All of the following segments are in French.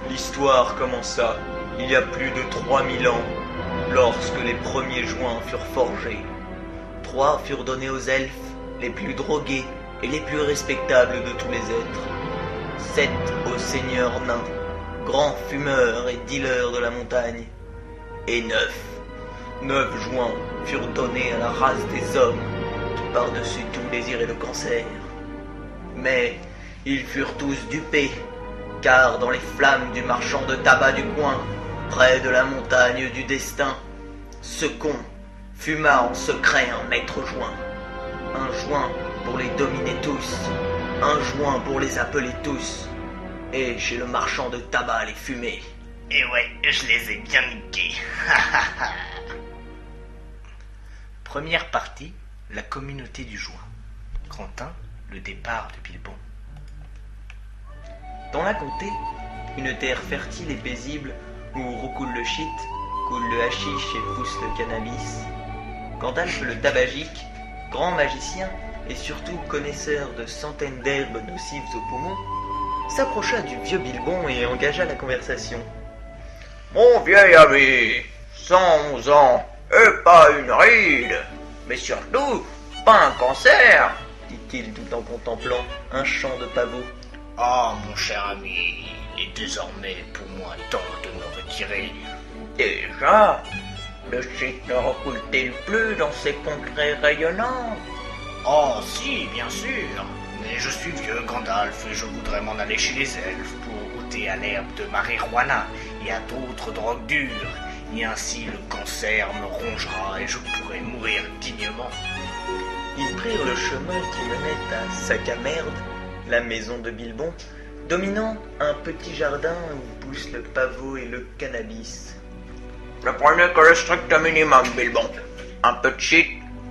L'histoire commença il y a plus de 3000 ans, lorsque les premiers joints furent forgés. 3 furent donnés aux elfes, les plus drogués et les plus respectables de tous les êtres. 7 aux seigneurs nains, grands fumeurs et dealers de la montagne. Et 9 joints furent donnés à la race des hommes, qui par-dessus tout désiraient le cancer. Mais ils furent tous dupés, car dans les flammes du marchand de tabac du coin, près de la montagne du destin, ce con fuma en secret un maître joint. Un joint pour les dominer tous, un joint pour les appeler tous, et chez le marchand de tabac les fumer. Et ouais, je les ai bien niqués. Première partie, la communauté du joint. Grand 1, le départ de Bilbon. Dans la comté, une terre fertile et paisible où recoule le shit, coule le hashish et pousse le cannabis, Gandalf le tabagique, grand magicien et surtout connaisseur de centaines d'herbes nocives aux poumons, s'approcha du vieux Bilbon et engagea la conversation. Mon vieil ami, 111 ans, et pas une ride, mais surtout, pas un cancer, dit-il tout en contemplant un champ de pavots. Oh, mon cher ami, il est désormais pour moi temps de me retirer. Déjà, le shit ne recoule-t-il plus dans ces contrées rayonnantes? Oh, si, bien sûr. Mais je suis vieux, Gandalf, et je voudrais m'en aller chez les elfes pour goûter à l'herbe de marijuana et à d'autres drogues dures. Et ainsi le cancer me rongera et je pourrai mourir dignement. Ils prirent le chemin qui menait à Sac-à-Merde, la maison de Bilbon, dominant un petit jardin où poussent le pavot et le cannabis. Ne prenez que le strict minimum, Bilbon. Un peu de shit,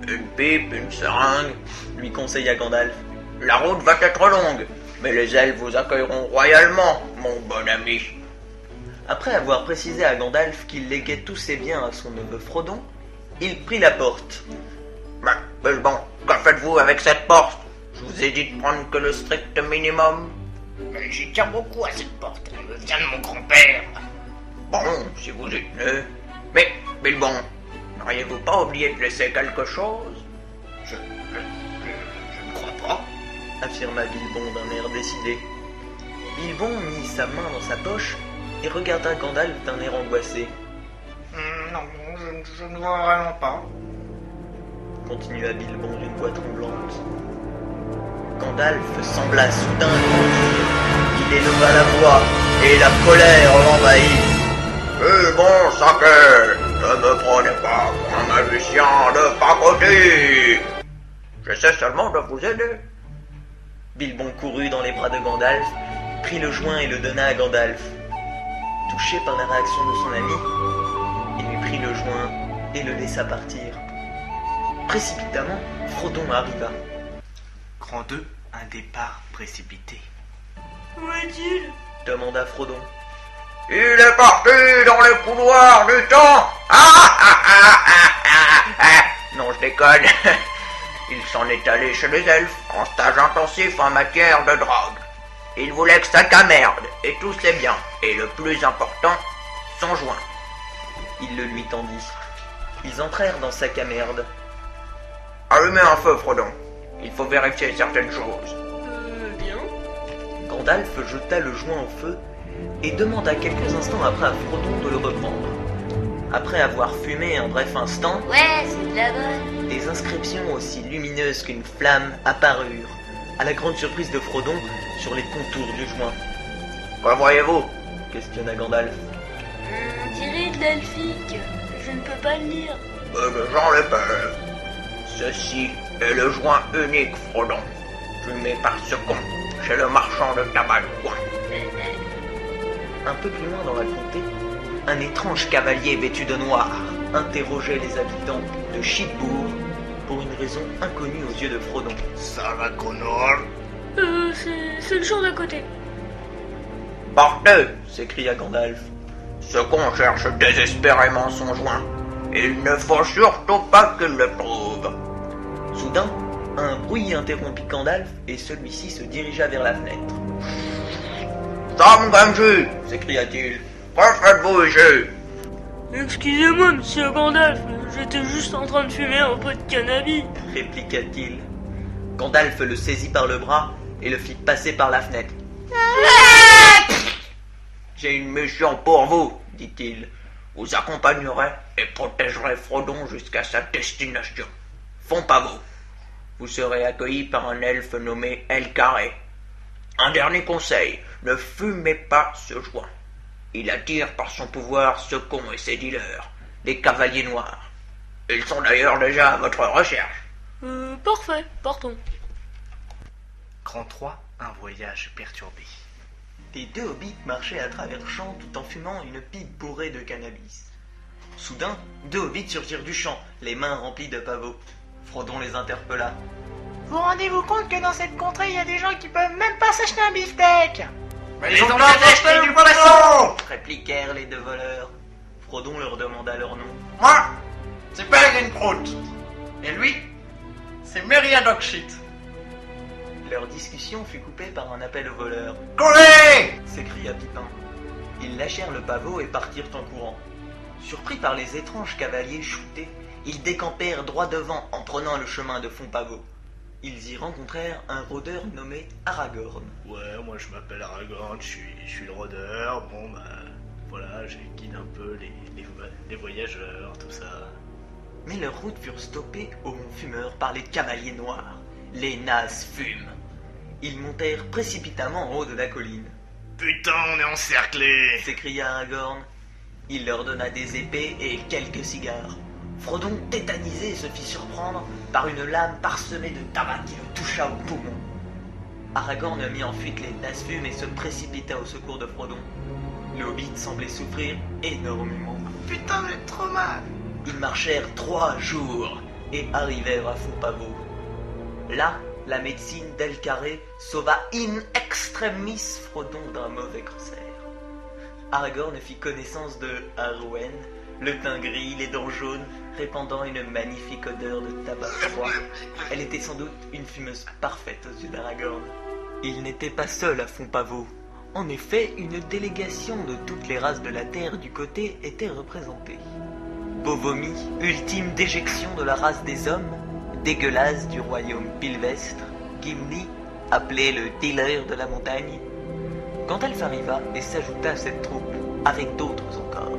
une pipe, une seringue, lui conseilla Gandalf. La route va être longue, mais les elfes vous accueilleront royalement, mon bon ami. Après avoir précisé à Gandalf qu'il léguait tous ses biens à son neveu Frodon, il prit la porte. Mais, Bilbon, que faites-vous avec cette porte? Je vous ai dit de prendre que le strict minimum. Mais j'y tiens beaucoup à cette porte, elle me vient de mon grand-père. Bon, si vous y tenez. Mais, Bilbon, n'auriez-vous pas oublié de laisser quelque chose? Je ne crois pas, affirma Bilbon d'un air décidé. Bilbon mit sa main dans sa poche et regarda Gandalf d'un air angoissé. Non, je ne vois vraiment pas, continua Bilbon d'une voix tremblante. Gandalf sembla soudain grandir. Il éleva la voix et la colère l'envahit. Bilbon sacré, ne me prenez pas pour un magicien de pacotille. J'essaie seulement de vous aider. Bilbon courut dans les bras de Gandalf, prit le joint et le donna à Gandalf. Touché par la réaction de son ami, il lui prit le joint et le laissa partir. Précipitamment, Frodon arriva. Grand 2, un départ précipité. Où est-il? demanda Frodon. Il est parti dans les couloirs du temps. Non, je déconne. Il s'en est allé chez les elfes en stage intensif en matière de drogue. Il voulait que Sac-à-Merde et tous ses biens, et le plus important, son joint. Il le lui tendit. Ils entrèrent dans Sac-à-Merde. Allumez un feu, Frodon. Il faut vérifier certaines choses. Bien. Gandalf jeta le joint au feu et demanda quelques instants après à Frodon de le reprendre. Après avoir fumé un bref instant, Ouais, c'est de la bonne. des inscriptions aussi lumineuses qu'une flamme apparurent, à la grande surprise de Frodon, sur les contours du joint. Que voyez-vous? Questionna Gandalf. On dirait de l'elfique. Je ne peux pas le lire. J'en ai peur. Ceci est le joint unique, Frodon, fumé par ce con, chez le marchand de tabac du coin. Un peu plus loin dans la comté, un étrange cavalier vêtu de noir interrogeait les habitants de Shitbourg pour une raison inconnue aux yeux de Frodon. Ça va, Connor? C'est le champ d'à côté. Partez! S'écria Gandalf. Ce con cherche désespérément son joint. Il ne faut surtout pas qu'il le trouve. Soudain, un bruit interrompit Gandalf et celui-ci se dirigea vers la fenêtre. Ça Comme jus, s'écria-t-il. Que faites-vous ici? Excusez-moi, monsieur Gandalf, j'étais juste en train de fumer un peu de cannabis. Répliqua-t-il. Gandalf le saisit par le bras et le fit passer par la fenêtre. J'ai une mission pour vous, dit-il. Vous accompagnerez et protégerez Frodon jusqu'à sa destination. Fontpavot. Vous serez accueilli par un elfe nommé Elcarré. Un dernier conseil, ne fumez pas ce joint. Il attire par son pouvoir ce con et ses dealers, les cavaliers noirs. Ils sont d'ailleurs déjà à votre recherche. Parfait, partons. Grand 3, un voyage perturbé. Les deux hobbits marchaient à travers champs tout en fumant une pipe bourrée de cannabis. Soudain, deux hobbits surgirent du champ, les mains remplies de pavots. Frodon les interpella. Vous rendez-vous compte que dans cette contrée, il y a des gens qui peuvent même pas s'acheter un beefsteak? Mais ils ont bien acheté du poisson! Répliquèrent les deux voleurs. Frodon leur demanda leur nom. Moi, c'est Peregrine Prout. Et lui, c'est Meriadoc Dogshit. Leur discussion fut coupée par un appel aux voleurs. Courez! S'écria Pipin. Ils lâchèrent le pavot et partirent en courant. Surpris par les étranges cavaliers shootés, ils décampèrent droit devant en prenant le chemin de Fontpavot. Ils y rencontrèrent un rôdeur nommé Aragorn. Ouais, moi je m'appelle Aragorn, je suis le rôdeur. Bon, bah voilà, je guide un peu les voyageurs, tout ça. Mais leurs routes furent stoppées au Mont Fumeur par les cavaliers noirs. Les nazes fument. Ils montèrent précipitamment en haut de la colline. Putain, on est encerclés! S'écria Aragorn. Il leur donna des épées et quelques cigares. Frodon, tétanisé, se fit surprendre par une lame parsemée de tabac qui le toucha au poumon. Aragorn mit en fuite les nazes-fumes et se précipita au secours de Frodon. Le hobbit semblait souffrir énormément. Putain, j'ai trop mal. Ils marchèrent 3 jours et arrivèrent à Fontpavot. Là, la médecine d'Elcarré sauva in extremis Frodon d'un mauvais cancer. Aragorn fit connaissance de Arwen, le teint gris, les dents jaunes, répandant une magnifique odeur de tabac froid. Elle était sans doute une fumeuse parfaite aux yeux d'Aragorn. Il n'était pas seul à Fontpavot. En effet, une délégation de toutes les races de la Terre du côté était représentée. Bovomi, ultime déjection de la race des hommes, Dégueulasse du royaume Pilvestre, Gimli, appelé le dealer de la montagne. Gandalf arriva et s'ajouta à cette troupe, avec d'autres encore.